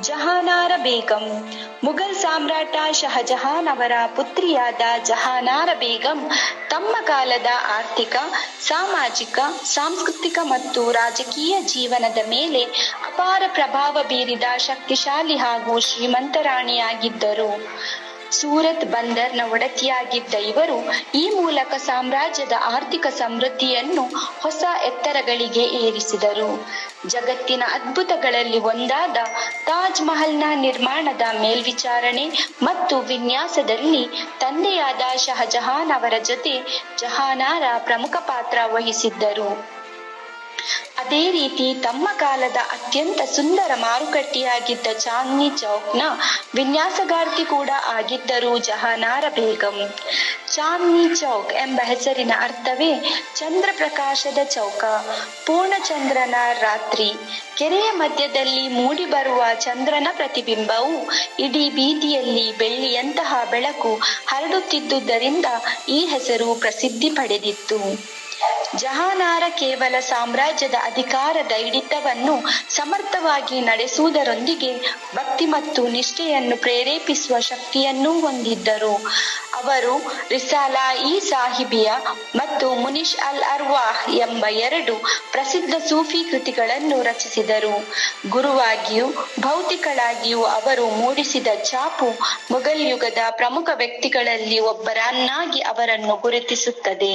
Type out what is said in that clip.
ಜಹಾನಾರ ಬೇಗಂ. ಮುಘಲ್ ಸಾಮ್ರಾಟ ಶಹಜಹಾನ್ ಅವರ ಪುತ್ರಿಯಾದ ಜಹಾನಾರ ಬೇಗಂ ತಮ್ಮ ಕಾಲದ ಆರ್ಥಿಕ, ಸಾಮಾಜಿಕ, ಸಾಂಸ್ಕೃತಿಕ ಮತ್ತು ರಾಜಕೀಯ ಜೀವನದ ಮೇಲೆ ಅಪಾರ ಪ್ರಭಾವ ಬೀರಿದ ಶಕ್ತಿಶಾಲಿ ಹಾಗೂ ಶ್ರೀಮಂತ ರಾಣಿಯಾಗಿದ್ದರು. ಸೂರತ್ ಬಂದರ್ನ ಒಡತಿಯಾಗಿದ್ದ ಇವರು ಈ ಮೂಲಕ ಸಾಮ್ರಾಜ್ಯದ ಆರ್ಥಿಕ ಸಮೃದ್ಧಿಯನ್ನು ಹೊಸ ಎತ್ತರಗಳಿಗೆ ಏರಿಸಿದರು. ಜಗತ್ತಿನ ಅದ್ಭುತಗಳಲ್ಲಿ ಒಂದಾದ ತಾಜ್ ಮಹಲ್ನ ನಿರ್ಮಾಣದ ಮೇಲ್ವಿಚಾರಣೆ ಮತ್ತು ವಿನ್ಯಾಸದಲ್ಲಿ ತಂದೆಯಾದ ಶಹಜಹಾನ್ ಅವರ ಜೊತೆ ಜಹಾನಾರ ಪ್ರಮುಖ ಪಾತ್ರ ವಹಿಸಿದ್ದರು. ಅದೇ ರೀತಿ ತಮ್ಮ ಕಾಲದ ಅತ್ಯಂತ ಸುಂದರ ಮಾರುಕಟ್ಟೆಯಾಗಿದ್ದ ಚಾಂದ್ನಿ ಚೌಕ್ನ ವಿನ್ಯಾಸಗಾರ್ತಿ ಕೂಡ ಆಗಿದ್ದರು ಜಹಾನಾರ ಬೇಗಂ. ಚಾಂದ್ನಿ ಚೌಕ್ ಎಂಬ ಹೆಸರಿನ ಅರ್ಥವೇ ಚಂದ್ರ ಪ್ರಕಾಶದ ಚೌಕ. ಪೂರ್ಣಚಂದ್ರನ ರಾತ್ರಿ. ಕೆರೆಯ ಮಧ್ಯದಲ್ಲಿ ಮೂಡಿಬರುವ ಚಂದ್ರನ ಪ್ರತಿಬಿಂಬವು ಇಡೀ ಬೀದಿಯಲ್ಲಿ ಬೆಳ್ಳಿಯಂತಹ ಬೆಳಕು ಹರಡುತ್ತಿದ್ದುದರಿಂದ ಈ ಹೆಸರು ಪ್ರಸಿದ್ಧಿ ಪಡೆದಿತ್ತು. ಜಹಾನಾರ ಕೇವಲ ಸಾಮ್ರಾಜ್ಯದ ಅಧಿಕಾರದ ಹಿಡಿತವನ್ನು ಸಮರ್ಥವಾಗಿ ನಡೆಸುವುದರೊಂದಿಗೆ ಭಕ್ತಿ ಮತ್ತು ನಿಷ್ಠೆಯನ್ನು ಪ್ರೇರೇಪಿಸುವ ಶಕ್ತಿಯನ್ನೂ ಹೊಂದಿದ್ದರು. ಅವರು ರಿಸಾಲಾ-ಇ-ಸಾಹಿಬಿಯಾ ಮತ್ತು ಮುನಿಷ್ ಅಲ್-ಅರ್ವಾಹ್ ಎಂಬ 2 ಪ್ರಸಿದ್ಧ ಸೂಫಿ ಕೃತಿಗಳನ್ನು ರಚಿಸಿದರು. ಗುರುವಾಗಿಯೂ ಭೌತಿಕಳಾಗಿಯೂ ಅವರು ಮೂಡಿಸಿದ ಛಾಪು ಮೊಘಲ್ ಯುಗದ ಪ್ರಮುಖ ವ್ಯಕ್ತಿಗಳಲ್ಲಿ ಒಬ್ಬರನ್ನಾಗಿ ಅವರನ್ನು ಗುರುತಿಸುತ್ತದೆ.